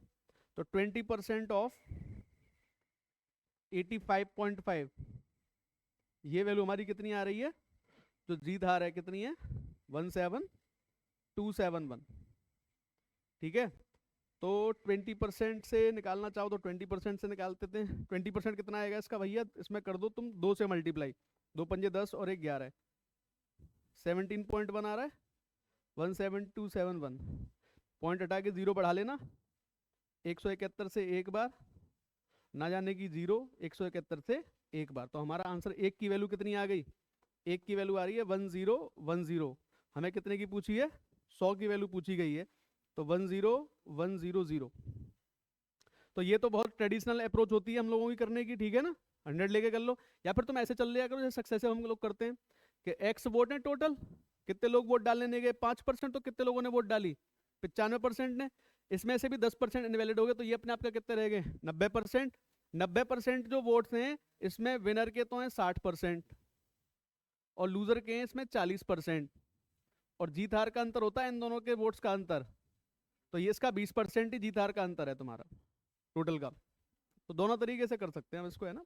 तो 20% ऑफ 85.5, ये वैल्यू हमारी कितनी आ रही है? जो जीत हार है कितनी है? 17271, ठीक है। तो 20% से निकालना चाहो तो 20% से निकाल देते हैं। 20% कितना आएगा इसका भैया, इसमें कर दो तुम 2 से मल्टीप्लाई, 2 पंजे 10 और 1 11, 17.1 आ रहा है, 17271। पॉइंट हटा के 0 बढ़ा लेना, 171 से एक बार, ना जाने की 0, 171 से एक बार। तो हमारा आंसर 1 की वैल्यू कितनी आ गई, 1 की वैल्यू आ रही है 1010। हमें कितने की पूछी है, 100 की वैल्यू पूछी गई है, तो 10100। तो ये तो बहुत ट्रेडिशनल अप्रोच होती है हम लोगों की करने की, ठीक है ना, 100 लेके कर लो, या फिर तुम ऐसे चल लिया करो जैसे सक्सेसिव हम लोग करते हैं कि एक्स वोट है टोटल, कितने लोग वोट डालने गए 5%, तो कितने लोगों ने वोट डाली 95% ने, इसमें से भी 10% इनवैलिड हो गए, तो ये अपने आप का कितने रह गए 90%। 90% जो वोट्स हैं इसमें विनर के तो हैं 60% और लूजर के हैं इसमें 40%, और जीत हार का अंतर होता है इन दोनों के वोट्स का अंतर, तो ये इसका 20% ही जीत हार का अंतर है तुम्हारा टोटल का। तो दोनों तरीके से कर सकते हैं हम इसको, है ना।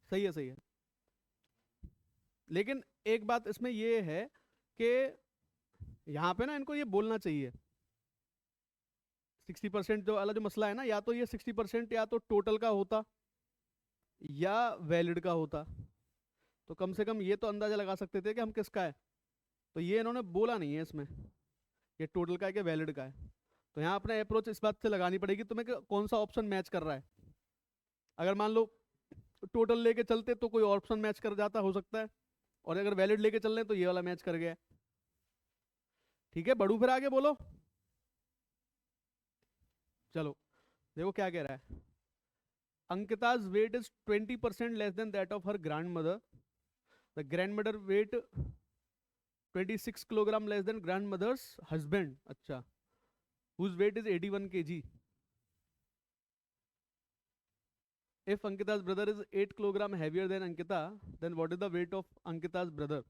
सही है, सही है। लेकिन एक बात इसमें ये है कि यहाँ पे ना इनको ये बोलना चाहिए 60% जो वाला जो मसला है ना, या तो ये 60% या तो टोटल का होता या वैलिड का होता, तो कम से कम ये तो अंदाजा लगा सकते थे कि हम किसका है। तो ये इन्होंने बोला नहीं है इसमें, ये टोटल का है कि वैलिड का है। तो यहाँ अपना अप्रोच इस बात से लगानी पड़ेगी तुम्हें कि कौन सा ऑप्शन मैच कर रहा है। अगर मान लो टोटल लेके चलते तो कोई ऑप्शन मैच कर जाता हो सकता है, और अगर वैलिड लेके चल रहे तो ये वाला मैच कर गया। ठीक है, बढ़ू फिर आगे बोलो। चलो देखो क्या कह रहा है। अंकिता's weight is 20% less than that of her grandmother. The grandmother weight 26 kilogram less than grandmother's husband. अच्छा, whose weight is 81 kg. If Ankita's brother is 8 kilogram heavier than Ankita, then what is the weight of Ankita's brother?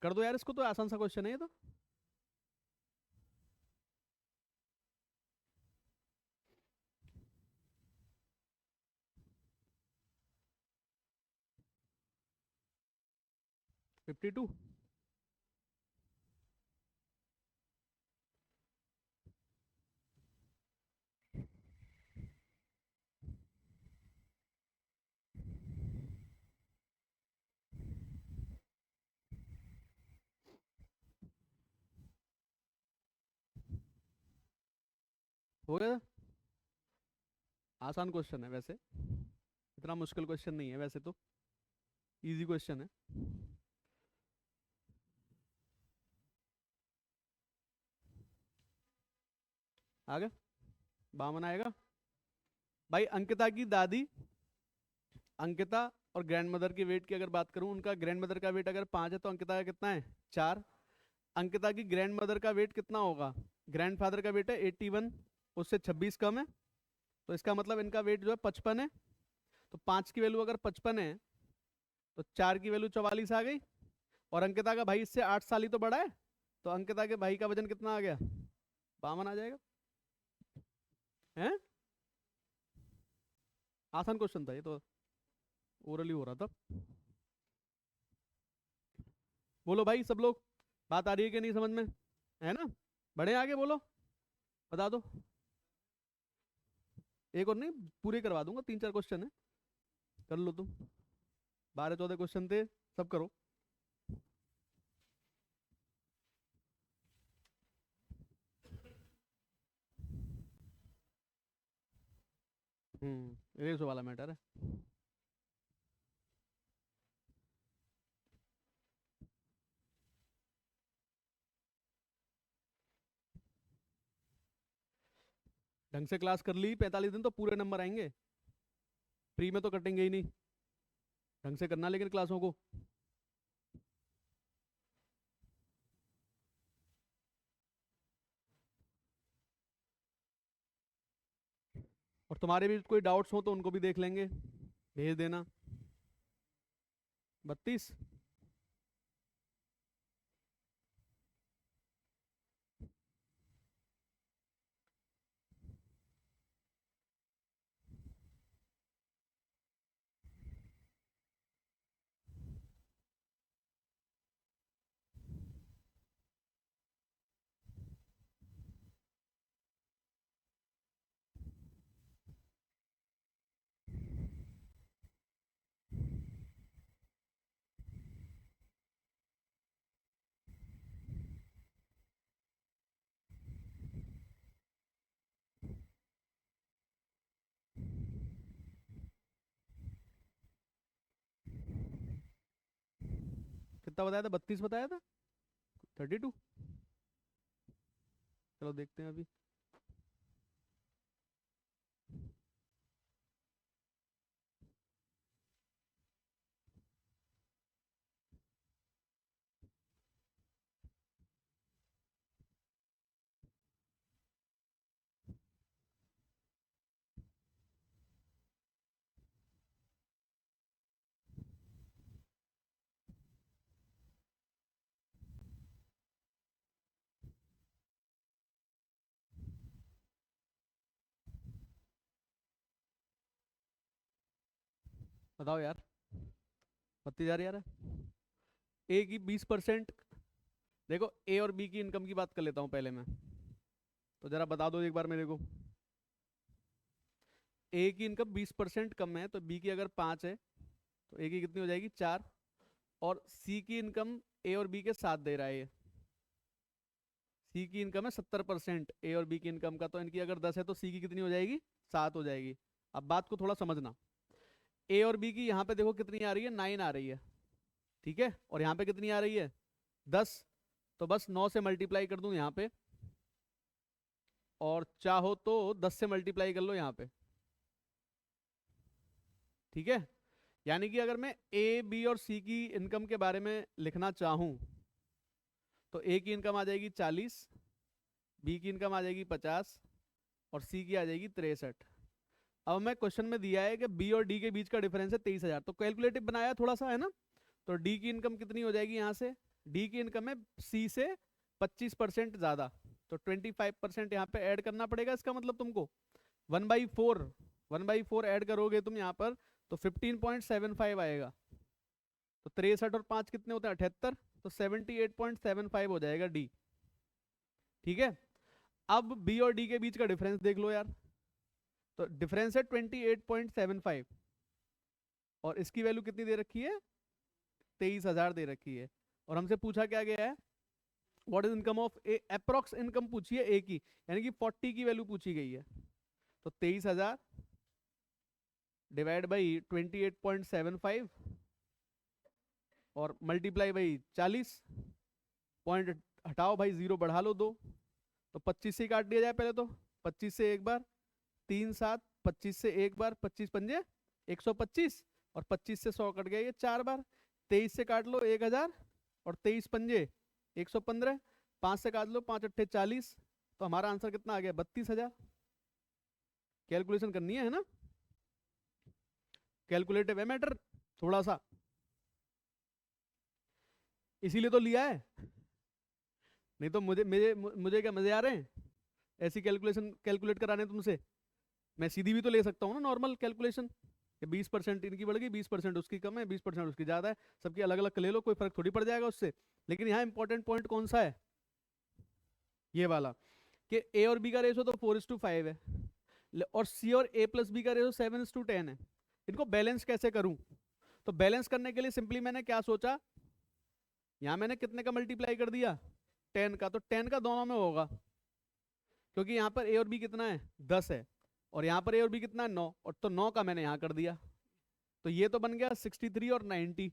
कर दो यार इसको, तो आसान सा question है ये तो। Fifty two. हो गया, आसान क्वेश्चन है वैसे, इतना मुश्किल क्वेश्चन नहीं है वैसे तो, इजी क्वेश्चन है। आगे बामन आएगा भाई। अंकिता की दादी, अंकिता और ग्रैंड मदर की वेट की अगर बात करूं, उनका ग्रैंड मदर का वेट अगर 5 है तो अंकिता का कितना है 4। अंकिता की ग्रैंड मदर का वेट कितना होगा, ग्रैंड फादर का वेट है 81, उससे 26 कम है, तो इसका मतलब इनका वेट जो है 55 है। तो 5 की वैल्यू अगर 55 है तो 4 की वैल्यू 44 आ गई, और अंकिता का भाई इससे 8 साल ही तो बड़ा है, तो अंकिता के भाई का वजन कितना आ गया 52 आ जाएगा। हैं, आसान क्वेश्चन था ये तो, ओरली हो रहा था। बोलो भाई सब लोग, बात आ रही है कि नहीं समझ में, है ना। बढ़े आगे, बोलो, बता दो। एक और नहीं, पूरे करवा दूंगा, 3 4 क्वेश्चन है, कर लो तुम, 12 14 क्वेश्चन थे, सब करो। रेशो वाला मैटर है। ढंग से क्लास कर ली 45 दिन तो पूरे नंबर आएंगे, फ्री में तो कटेंगे ही नहीं, ढंग से करना लेकिन क्लासों को। और तुम्हारे भी कोई डाउट्स हो तो उनको भी देख लेंगे, भेज देना। 32। कितना बताया था, 32 बताया था, 32। चलो देखते हैं अभी। बताओ यार, बत्तीस हजार यार। ए की 20%, देखो ए और बी की इनकम की बात कर लेता हूँ पहले मैं, तो जरा बता दो एक बार मेरे को। ए की इनकम 20% कम है, तो बी की अगर 5 है तो ए की कितनी हो जाएगी, 4। और सी की इनकम ए और बी के साथ दे रहा है ये। सी की इनकम है 70% ए और बी की इनकम का, तो इनकी अगर 10 है तो सी की कितनी हो जाएगी, 7 हो जाएगी। अब बात को थोड़ा समझना, ए और बी की यहाँ पे देखो कितनी आ रही है, 9 आ रही है, ठीक है, और यहाँ पे कितनी आ रही है, 10। तो बस 9 से मल्टीप्लाई कर दूं यहाँ पे, और चाहो तो 10 से मल्टीप्लाई कर लो यहाँ पे, ठीक है। यानी कि अगर मैं ए बी और सी की इनकम के बारे में लिखना चाहूँ तो ए की इनकम आ जाएगी 40, बी की इनकम आ जाएगी 50, और सी की आ जाएगी 63। अब मैं क्वेश्चन में दिया है कि बी और डी के बीच का डिफरेंस है 23,000, तो कैलकुलेटिव बनाया थोड़ा सा है ना। तो डी की इनकम कितनी हो जाएगी, यहाँ से डी की इनकम है सी से 25% ज्यादा, तो 25% यहाँ पे ऐड करना पड़ेगा। इसका मतलब तुमको 1/4, 1/4 ऐड करोगे तुम यहाँ पर, तो 15.75 आएगा। तो 63 और 5 कितने होते हैं, 78, तो 78.75 हो जाएगा डी, ठीक है। अब बी और डी के बीच का डिफरेंस देख लो यार, तो डिफरेंस है 28.75, और इसकी वैल्यू कितनी दे रखी है, 23,000 दे रखी है। और हमसे पूछा क्या गया है, what is income of A, approx income पूछी है ए की, यानी कि 40 की वैल्यू पूछी गई है। तो 23,000 डिवाइड बाई 28.75 और मल्टीप्लाई बाई 40, पॉइंट हटाओ भाई, जीरो बढ़ा लो 2, तो 25 से काट दिया जाए पहले तो, 25 से एक बार, 3 7, 25 से एक बार, 25 पंजे 125, और 25 से 100 कट गया ये 4 बार, 23 से काट लो 1000, और 23 पंजे 115, 5 से काट लो 5 अट्ठे 40, तो हमारा आंसर कितना आ गया, 32,000। कैलकुलेशन करनी है ना, कैलकुलेटिव है मैटर थोड़ा सा, इसीलिए तो लिया है। नहीं तो मुझे मुझे मुझे क्या मजे आ रहे हैं ऐसी कैलकुलेशन कैलकुलेट कराने तुमसे। मैं सीधी भी तो ले सकता हूँ ना, नॉर्मल कैलकुलेशन, 20% इनकी बढ़ गई, 20% उसकी कम है, 20% उसकी ज्यादा है, सबकी अलग अलग ले लो, कोई फर्क थोड़ी पड़ जाएगा उससे। लेकिन यहाँ इंपॉर्टेंट पॉइंट कौन सा है, ये वाला, कि ए और बी का रेशो तो 4:5 है, और सी और ए प्लस बी का रेशो 7:10 है। इनको बैलेंस कैसे करूं, तो बैलेंस करने के लिए सिंपली मैंने क्या सोचा, यहाँ मैंने कितने का मल्टीप्लाई कर दिया, 10 का, तो 10 का दोनों में होगा, क्योंकि यहाँ पर ए और बी कितना है, 10 है, और यहाँ पर ए और बी कितना है, 9, और तो 9 का मैंने यहाँ कर दिया, तो ये तो बन गया 63 और 90,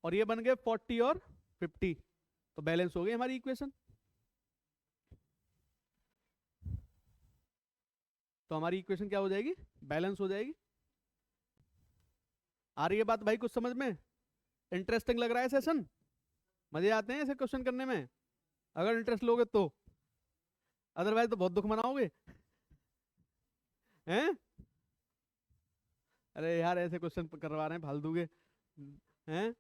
और ये बन गए 40 और 50, तो बैलेंस हो गई हमारी इक्वेशन। तो हमारी इक्वेशन क्या हो जाएगी, बैलेंस हो जाएगी। आ रही है बात भाई कुछ समझ में, इंटरेस्टिंग लग रहा है सेशन, मजे आते हैं ऐसे क्वेश्चन करने में, अगर इंटरेस्ट लोगे तो, अदरवाइज तो बहुत दुख मनाओगे हैं। अरे यार ऐसे क्वेश्चन करवा रहे हैं फालतू के हैं।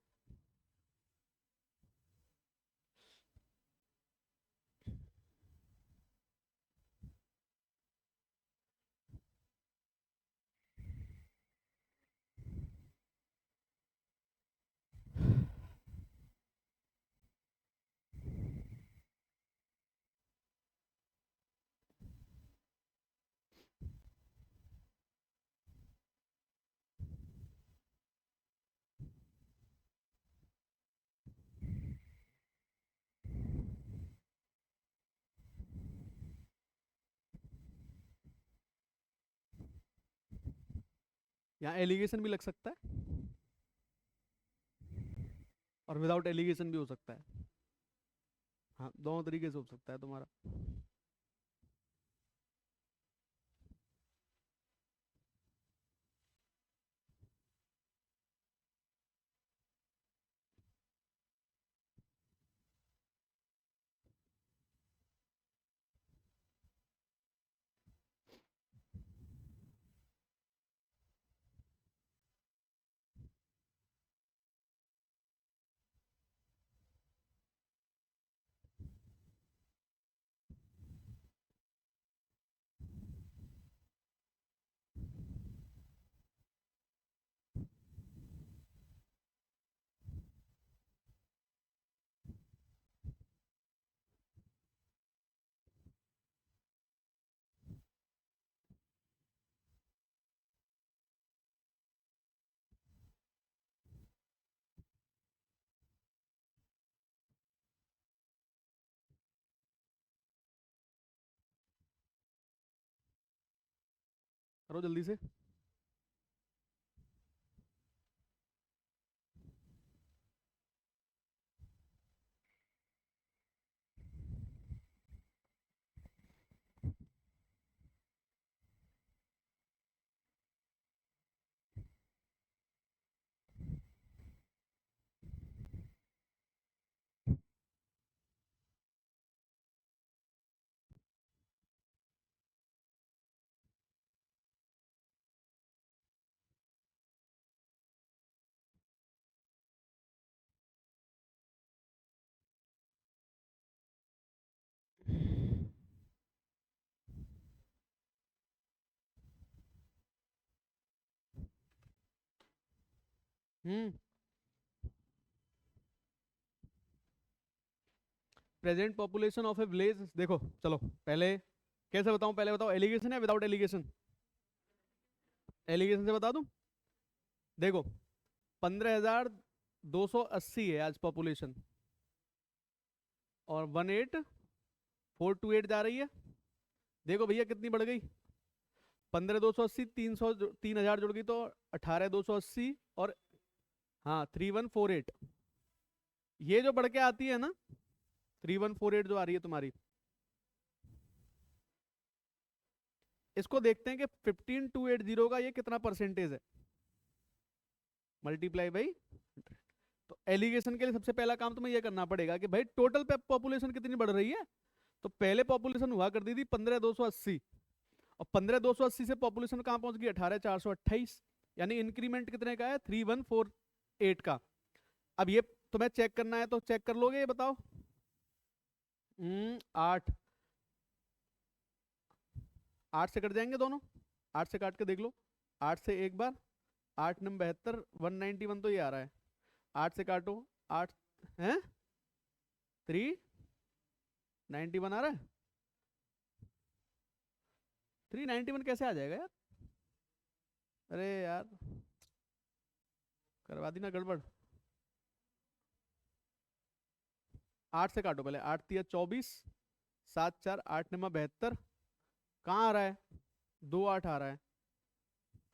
यहाँ एलिगेशन भी लग सकता है। और विदाउट एलिगेशन भी हो सकता है। हाँ, दोनों तरीके से हो सकता है तुम्हारा। करो जल्दी से। Hmm. Present population of a village, देखो चलो पहले कैसे बताऊं, पहले बताओ एलिगेशन है विदाउट एलिगेशन। एलिगेशन से बता दूं। देखो 15,280 है आज पॉपुलेशन, और 18,428 जा रही है। देखो भैया कितनी बढ़ गई, 15,280, 300, 3,000 जुड़ गई तो 18,280, और हाँ 3,148। ये जो बढ़ के आती है ना 3,148 जो आ रही है तुम्हारी, इसको देखते हैं कि 15,280 का ये कितना परसेंटेज है, मल्टीप्लाई बाई। तो एलिगेशन के लिए सबसे पहला काम तुम्हें ये करना पड़ेगा कि भाई टोटल पॉपुलेशन कितनी बढ़ रही है। तो पहले पॉपुलेशन हुआ करती थी 15,280, और 15,280 से पॉपुलेशन कहाँ पहुंच गई 18,428, यानी इंक्रीमेंट कितने का है 3,148 का। अब ये तुम्हें चेक करना है तो चेक कर लोगे, ये बताओ। 8, 8 से कट जाएंगे दोनों, 8 से काट के देख लो। 8 से एक बार, 8 नंबर 72, 191 तो ये आ रहा है। 8 से काटो, 8 है 391 आ रहा है। 391 कैसे आ जाएगा यार, अरे यार करवा दी ना गड़बड़। 8 से काटो पहले, 8 तिया 24, 7 4, 8 नंबर 72, कहाँ आ रहा है 2 8 आ रहा है,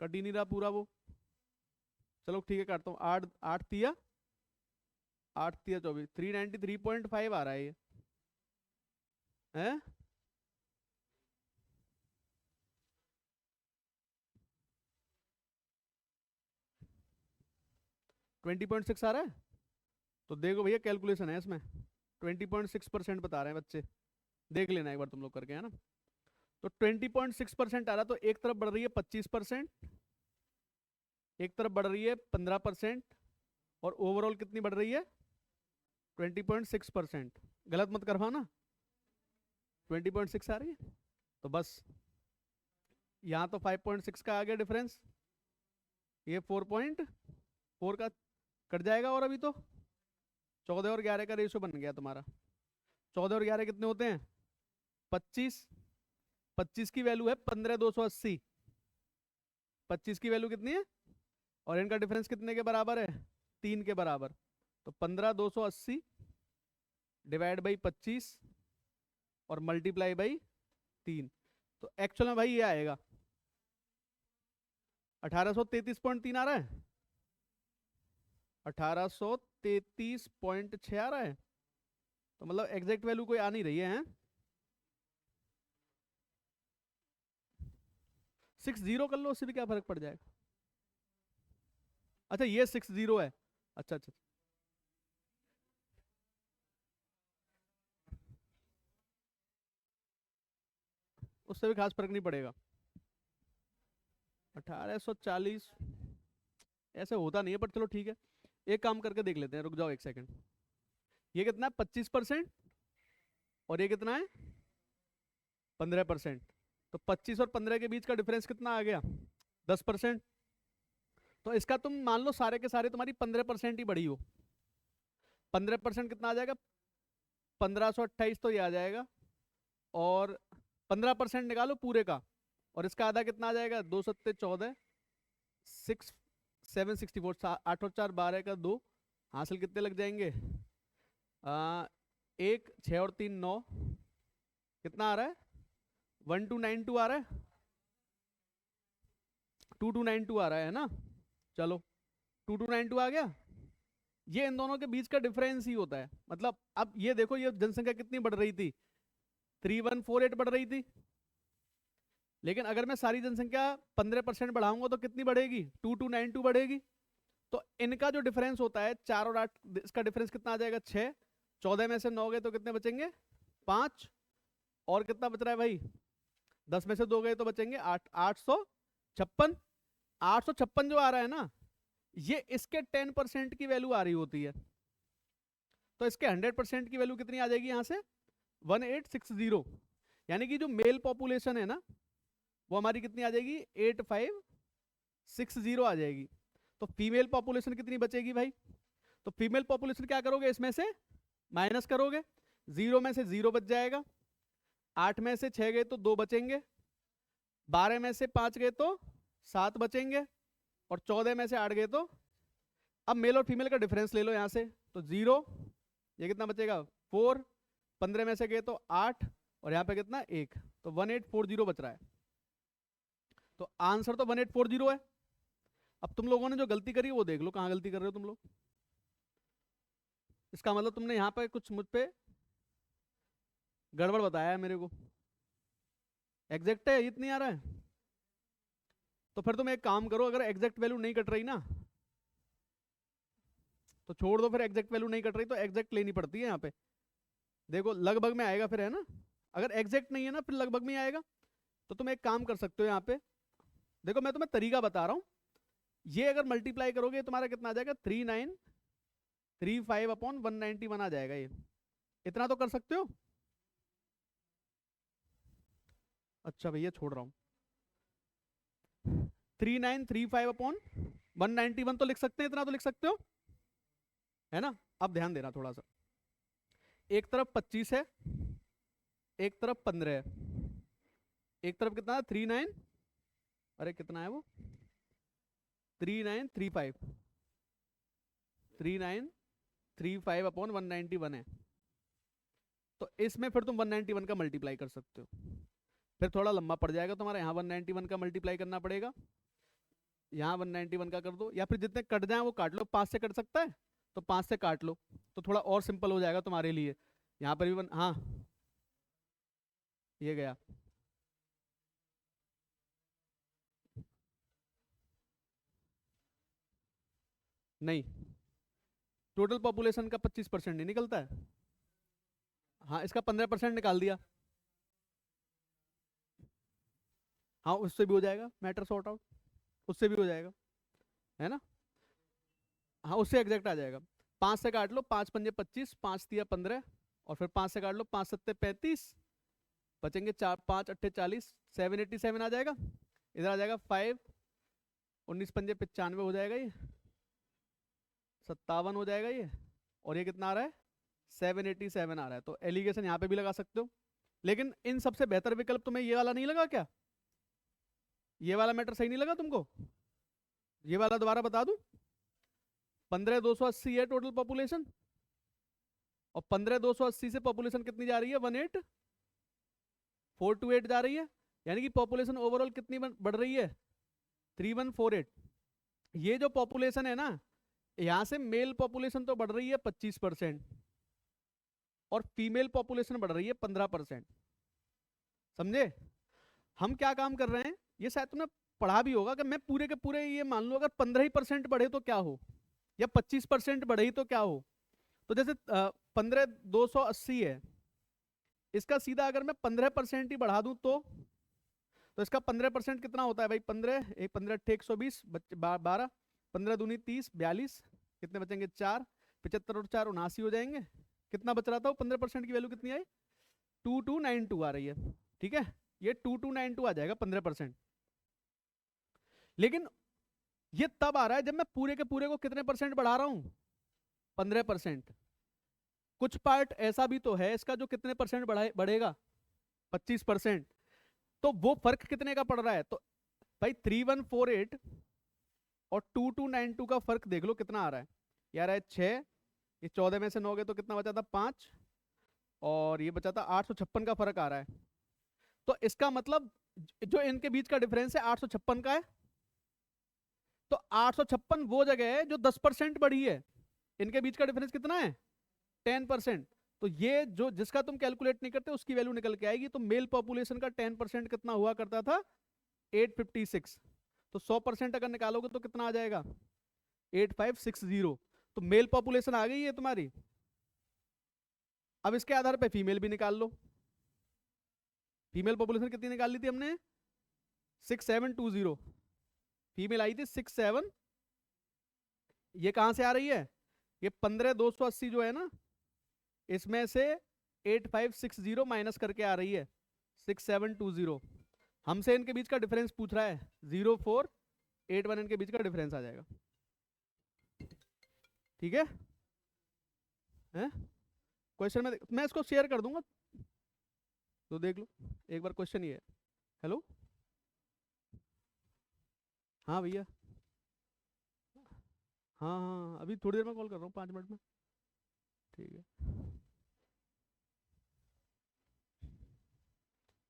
कट ही नहीं रहा पूरा वो। चलो ठीक है काटता हूँ, 8 8 तिया 24, 393.5 आ रहा है ये है। 20.6 आ रहा है। तो देखो भैया कैलकुलेशन है इसमें, 20.6% बता रहे हैं बच्चे, देख लेना एक बार तुम लोग करके, है ना। तो 20.6% आ रहा, तो एक तरफ बढ़ रही है 25%, एक तरफ बढ़ रही है 15%, और ओवरऑल कितनी बढ़ रही है 20.6%। गलत मत करवाना, 20.6 आ रही है। तो बस यहाँ तो 5.6 का आ गया डिफरेंस, ये 4.4 का कट जाएगा, और अभी तो 14 और 11 का रेशियो बन गया तुम्हारा। 14 और 11 कितने होते हैं 25, 25 की वैल्यू है 15,280, 25 की वैल्यू कितनी है, और इनका डिफरेंस कितने के बराबर है 3 के बराबर। तो 15,280 डिवाइड बाई 25 और मल्टीप्लाई बाई 3, तो एक्चुअल में भाई ये आएगा 1833.3 आ रहा है। 1833.6 आ रहा है, तो मतलब एग्जैक्ट वैल्यू कोई आ नहीं रही है, 60 कर लो, उससे भी क्या फर्क पड़ जाएगा। अच्छा ये 60 है, अच्छा अच्छा, उससे भी खास फर्क नहीं पड़ेगा। 1840 ऐसे होता नहीं है, पर चलो ठीक है, एक काम करके देख लेते हैं, रुक जाओ एक सेकंड। ये कितना है 25%, और ये कितना है 15%, तो 25 और 15 के बीच का डिफरेंस कितना आ गया 10%। तो इसका तुम मान लो सारे के सारे तुम्हारी 15% ही बढ़ी हो, 15% कितना आ जाएगा 1528, तो ये आ जाएगा, और 15% निकालो पूरे का, और इसका आधा कितना आ जाएगा 2 सत्ते 14, 764, 8 और 4 12 का 2, हासिल कितने लग जाएंगे 1 6 और 3 9, कितना आ रहा है 1292 आ रहा है, 2292 आ रहा है ना। चलो 2292 आ गया, ये इन दोनों के बीच का डिफरेंस ही होता है। मतलब अब ये देखो, ये जनसंख्या कितनी बढ़ रही थी 3148 बढ़ रही थी, लेकिन अगर मैं सारी जनसंख्या 15% बढ़ाऊंगा तो कितनी बढ़ेगी 2292 बढ़ेगी। तो इनका जो डिफरेंस होता है 4 और 8, इसका डिफरेंस कितना आ जाएगा 6, 14 में से 9 गए तो कितने बचेंगे 5, और कितना बच रहा है भाई 10 में से 2 गए तो बचेंगे 8, 856। 856 जो आ रहा है ना, ये इसके 10% की वैल्यू आ रही होती है, तो इसके 100% की वैल्यू कितनी आ जाएगी यहां से 1860, यानी कि जो मेल पॉपुलेशन है ना वो हमारी कितनी आ जाएगी 8560 आ जाएगी। तो फीमेल पॉपुलेशन कितनी बचेगी भाई, तो फीमेल पॉपुलेशन क्या करोगे इसमें से माइनस करोगे, 0 में से 0 बच जाएगा, 8 में से 6 गए तो 2 बचेंगे, 12 में से 5 गए तो 7 बचेंगे, और 14 में से 8 गए तो, अब मेल और फीमेल का डिफरेंस ले लो यहां से, तो 0, ये कितना बचेगा 4, 15 में से गए तो 8, और यहाँ पे कितना 1, तो 1840 बच रहा है। तो आंसर तो 1840 है। अब तुम लोगों ने जो गलती करी वो देख लो, कहाँ गलती कर रहे हो तुम लोग। इसका मतलब तुमने यहाँ पे कुछ मुझ पे गड़बड़ बताया है मेरे को, एग्जैक्ट है इतनी आ रहा है, तो फिर तुम एक काम करो, अगर एग्जैक्ट वैल्यू नहीं कट रही ना तो छोड़ दो, फिर एग्जैक्ट वैल्यू नहीं कट रही तो एग्जैक्ट लेनी पड़ती है यहाँ पे। देखो लगभग में आएगा फिर, है ना, अगर एग्जैक्ट नहीं है ना फिर लगभग में आएगा। तो तुम एक काम कर सकते हो यहाँ पे, देखो मैं तुम्हें तरीका बता रहा हूँ, ये अगर मल्टीप्लाई करोगे तुम्हारा कितना आ जाएगा 3935 अपॉन 191 आ जाएगा, ये इतना तो कर सकते हो। अच्छा भैया छोड़ रहा हूँ, 3935 अपॉन 191 तो लिख सकते हैं, इतना तो लिख सकते हो, है ना। अब ध्यान देना थोड़ा सा, एक तरफ 25 है, एक तरफ 15 है, एक तरफ कितना है 39, अरे कितना है वो 3935, 3935 अपॉन 191 है, तो इसमें फिर तुम 191 का मल्टीप्लाई कर सकते हो, फिर थोड़ा लंबा पड़ जाएगा तुम्हारा, यहाँ 191 का मल्टीप्लाई करना पड़ेगा, यहाँ 191 का कर दो, या फिर जितने कट जाए वो काट लो, 5 से कट सकता है तो 5 से काट लो, तो थोड़ा और सिंपल हो जाएगा तुम्हारे लिए। यहाँ पर भी हाँ ये गया, नहीं टोटल पॉपुलेशन का 25% नहीं निकलता है, हाँ इसका 15% निकाल दिया, हाँ उससे भी हो जाएगा, मैटर सॉर्ट आउट, उससे भी हो जाएगा, है ना, हाँ उससे एग्जैक्ट आ जाएगा। 5 से काट लो, 5 पंजे 25, 5 तिया 15, और फिर 5 से काट लो, 5 सत्ते 35, बचेंगे 4 5 अट्ठे 40, 787 आ जाएगा, इधर आ जाएगा 5, 19 पंजे 95 हो जाएगा, ये 57 हो जाएगा ये, और ये कितना आ रहा है 787 आ रहा है। तो एलिगेशन यहाँ पे भी लगा सकते हो, लेकिन इन सबसे बेहतर विकल्प तुम्हें ये वाला नहीं लगा क्या, ये वाला मैटर सही नहीं लगा तुमको, ये वाला दोबारा बता दूं, 15280 है टोटल पॉपुलेशन, और 15280 से पॉपुलेशन कितनी जा रही है 18428 जा रही है, यानी कि पॉपुलेशन ओवरऑल कितनी बढ़ रही है 3148। ये जो पॉपुलेशन है ना यहां से मेल पॉपुलेशन तो बढ़ रही है 25% और फीमेल पॉपुलेशन बढ़ रही है 15%। समझे? हम क्या काम कर रहे हैं, ये शायद तुमने पढ़ा भी होगा कि मैं पूरे के पूरे ये मान लो अगर 15% बढ़े तो क्या हो, या 25% बढ़े ही तो क्या हो। तो जैसे 15,280 है, इसका सीधा अगर मैं 15% ही बढ़ा दूं तो इसका 15% कितना होता है भाई? 15 एक 15 1 120 12 15 दूनी 30 42, कितने बचेंगे? 4, 75 और 4 79 हो जाएंगे। कितना बच रहा था वो? 15% की वैल्यू कितनी आई? 2292 आ रही है। ठीक है, ये 2292 आ जाएगा 15%। लेकिन ये तब आ रहा है जब मैं पूरे के पूरे को कितने परसेंट बढ़ा रहा हूं? 15%। कुछ पार्ट ऐसा भी तो है इसका जो कितने परसेंट बढ़ेगा? 25%। तो वो फर्क कितने का पड़ रहा है? तो भाई 3148 और 2292 का फर्क देख लो कितना आ रहा है यार। है 6, ये 14 में से 9 गए तो कितना बचा था? 5, और ये बचा था 856 का फर्क आ रहा है। तो इसका मतलब जो इनके बीच का डिफरेंस है 856 का है। तो 856 वो जगह है जो 10% बढ़ी है। इनके बीच का डिफरेंस कितना है? 10%। तो ये जो जिसका तुम कैलकुलेट नहीं करते उसकी वैल्यू निकल के आएगी। तो मेल पॉपुलेशन का 10% कितना हुआ करता था? 856। तो 100% अगर निकालोगे तो कितना आ जाएगा? 8560। तो मेल पॉपुलेशन आ गई है तुम्हारी। अब इसके आधार पे फीमेल भी निकाल लो। फीमेल पॉपुलेशन कितनी निकाल ली थी हमने? 6720। फीमेल आई थी 67। ये कहां से आ रही है? ये 15,280 जो है ना, इसमें से 8560 माइनस करके आ रही है 6720। हमसे इनके बीच का डिफरेंस पूछ रहा है, 0481 इनके बीच का डिफरेंस आ जाएगा। ठीक है? क्वेश्चन में मैं इसको शेयर कर दूंगा तो देख लो एक बार। क्वेश्चन ये है। हेलो, हाँ भैया, हाँ हाँ अभी थोड़ी देर में कॉल कर रहा हूँ, 5 मिनट में। ठीक है,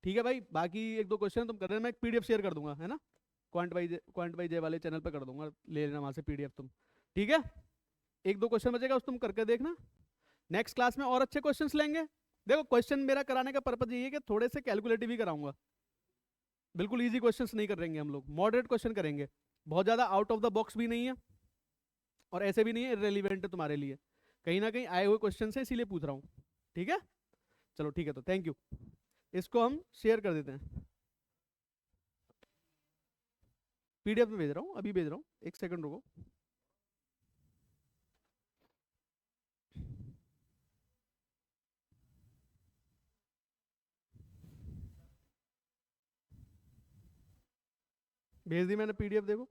ठीक है भाई। बाकी एक दो क्वेश्चन तुम कर रहे हैं, मैं एक पीडीएफ शेयर कर दूंगा, है ना? क्वांट बाई जे वाले चैनल पे कर दूंगा, ले लेना वहां से पीडीएफ तुम। ठीक है, एक दो क्वेश्चन बचेगा उस तुम करके देखना। नेक्स्ट क्लास में और अच्छे क्वेश्चंस लेंगे। देखो क्वेश्चन मेरा कराने का पर्पज ये है कि थोड़े से कैलकुलेटिव ही कराऊंगा। बिल्कुल इजी क्वेश्चंस नहीं करेंगे हम लोग, मॉडरेट क्वेश्चन करेंगे। बहुत ज्यादा आउट ऑफ द बॉक्स भी नहीं है और ऐसे भी नहीं है इररिलेवेंट है तुम्हारे लिए। कहीं ना कहीं आए हुए क्वेश्चन है इसीलिए पूछ रहा हूँ। ठीक है, चलो ठीक है, तो थैंक यू। इसको हम शेयर कर देते हैं। पीडीएफ में भेज रहा हूँ, अभी भेज रहा हूँ, एक सेकंड रुको। भेज दी मैंने पीडीएफ, देखो।